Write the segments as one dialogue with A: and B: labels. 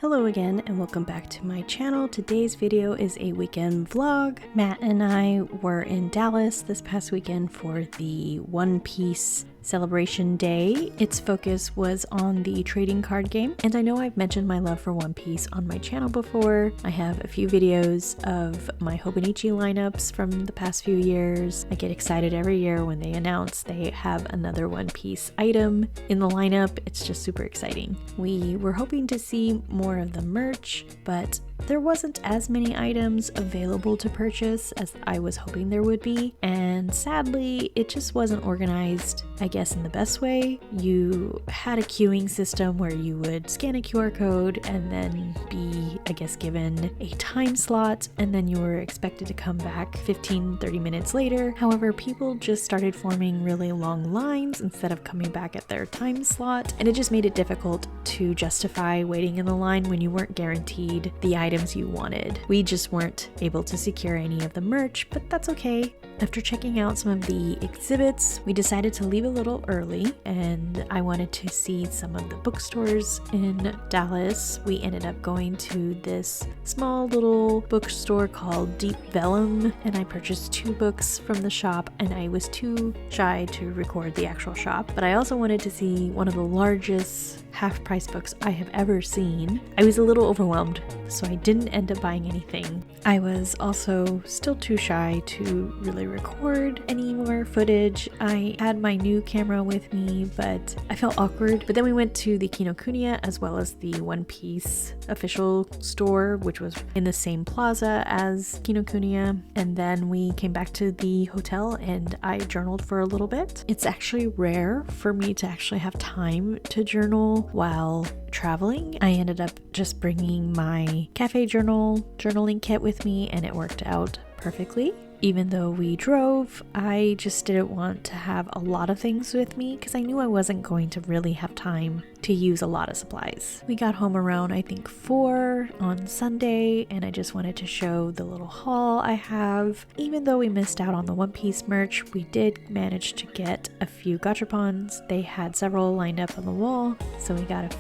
A: Hello again and welcome back to my channel. Today's video is a weekend vlog. Matt and I were in Dallas this past weekend for the One Piece celebration day. Its focus was on the trading card game, and I know I've mentioned my love for One Piece on my channel before. I have a few videos of my Hobonichi lineups from the past few years. I get excited every year when they announce they have another One Piece item in the lineup. It's just super exciting. We were hoping to see more of the merch, but there wasn't as many items available to purchase as I was hoping there would be, and sadly it just wasn't organized, I guess, in the best way. You had a queuing system where you would scan a QR code and then be, I guess, given a time slot, and then you were expected to come back 15-30 minutes later. However, people just started forming really long lines instead of coming back at their time slot, and it just made it difficult to justify waiting in the line when you weren't guaranteed the items you wanted. We just weren't able to secure any of the merch, but that's okay. After checking out some of the exhibits, we decided to leave a little early, and I wanted to see some of the bookstores in Dallas. We ended up going to this small little bookstore called Deep Vellum, and I purchased 2 books from the shop, and I was too shy to record the actual shop, but I also wanted to see one of the largest half-price books I have ever seen. I was a little overwhelmed, so I didn't end up buying anything. I was also still too shy to really record any more footage. I had my new camera with me, but I felt awkward. But then we went to the Kinokuniya as well as the One Piece official store, which was in the same plaza as Kinokuniya. And then we came back to the hotel and I journaled for a little bit. It's actually rare for me to actually have time to journal while traveling. I ended up just bringing my cafe journaling kit with me, and it worked out perfectly. Even though we drove, I just didn't want to have a lot of things with me because I knew I wasn't going to really have time to use a lot of supplies. We got home around, I think, 4 on Sunday, and I just wanted to show the little haul I have. Even though we missed out on the One Piece merch, we did manage to get a few gachapons. They had several lined up on the wall, so we got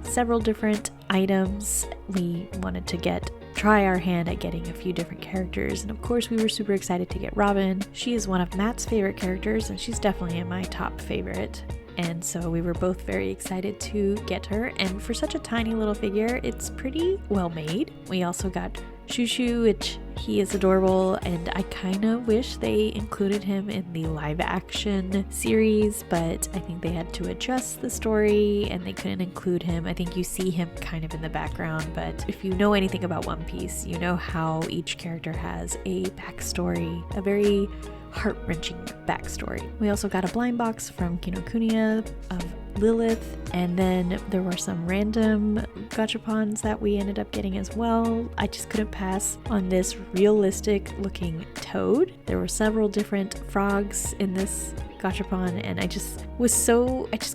A: several different items. We wanted to try our hand at getting a few different characters, and of course we were super excited to get Robin. She is one of Matt's favorite characters, and she's definitely in my top favorite, and so we were both very excited to get her. And for such a tiny little figure, it's pretty well made. We also got Shushu, which he is adorable, and I kind of wish they included him in the live action series, but I think they had to adjust the story and they couldn't include him. I think you see him kind of in the background, but if you know anything about One Piece, you know how each character has a backstory, a very heart-wrenching backstory. We also got a blind box from Kinokuniya of Lilith, and then there were some random gachapons that we ended up getting as well. I just couldn't pass on this realistic looking toad. There were several different frogs in this gachapon, and I just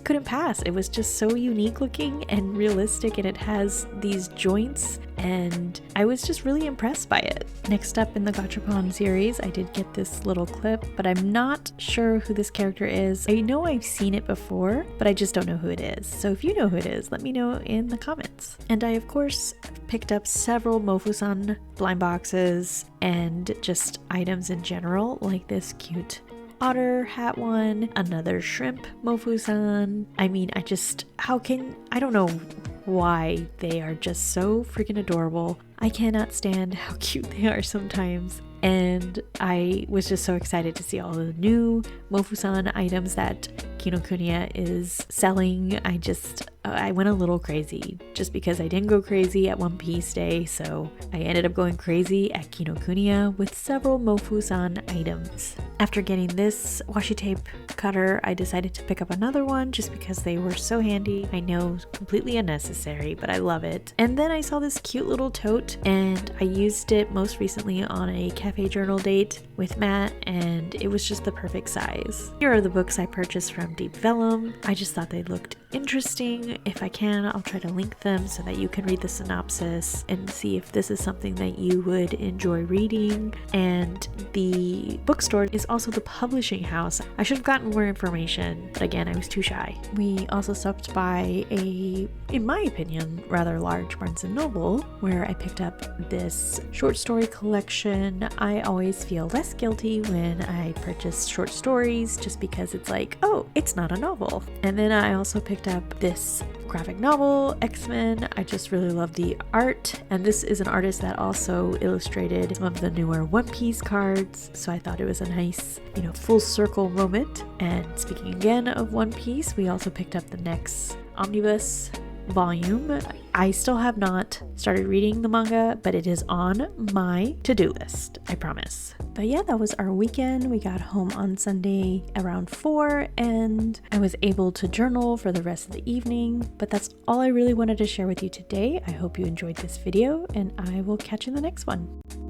A: couldn't pass. It was just so unique looking and realistic, and it has these joints, and I was just really impressed by it. Next up in the gachapon series, I did get this little clip, but I'm not sure who this character is. I know I've seen it before, but I just don't know who it is. So if you know who it is, let me know in the comments. And I, of course, picked up several Mofusan blind boxes and just items in general, like this cute otter hat one, another shrimp Mofusan. I mean, I don't know why they are just so freaking adorable. I cannot stand how cute they are sometimes. And I was just so excited to see all the new Mofusan items that Kinokuniya is selling. I went a little crazy just because I didn't go crazy at One Piece Day, so I ended up going crazy at Kinokuniya with several Mofusan items. After getting this washi tape cutter, I decided to pick up another one just because they were so handy. I know, completely unnecessary, but I love it. And then I saw this cute little tote, and I used it most recently on a cafe journal date with Matt, and it was just the perfect size. Here are the books I purchased from
B: some deep vellum. I just thought they looked interesting. If I can, I'll try to link them so that you can read the synopsis and see if this is something that you would enjoy reading. And the bookstore is also the publishing house. I should have gotten more information, but again, I was too shy. We also stopped by a, in my opinion, rather large Barnes & Noble, where I picked up this short story collection. I always feel less guilty when I purchase short stories just because it's like, oh, it's not a novel. And then I also picked up this graphic novel, X-Men. I just really love the art, and this is an artist that also illustrated some of the newer One Piece cards, so I thought it was a nice, full circle moment. And speaking again of One Piece, we also picked up the next omnibus volume. I still have not started reading the manga, but it is on my to-do list, I promise. But yeah, that was our weekend. We got home on Sunday around 4 and I was able to journal for the rest of the evening. But that's all I really wanted to share with you today. I hope you enjoyed this video and I will catch you in the next one.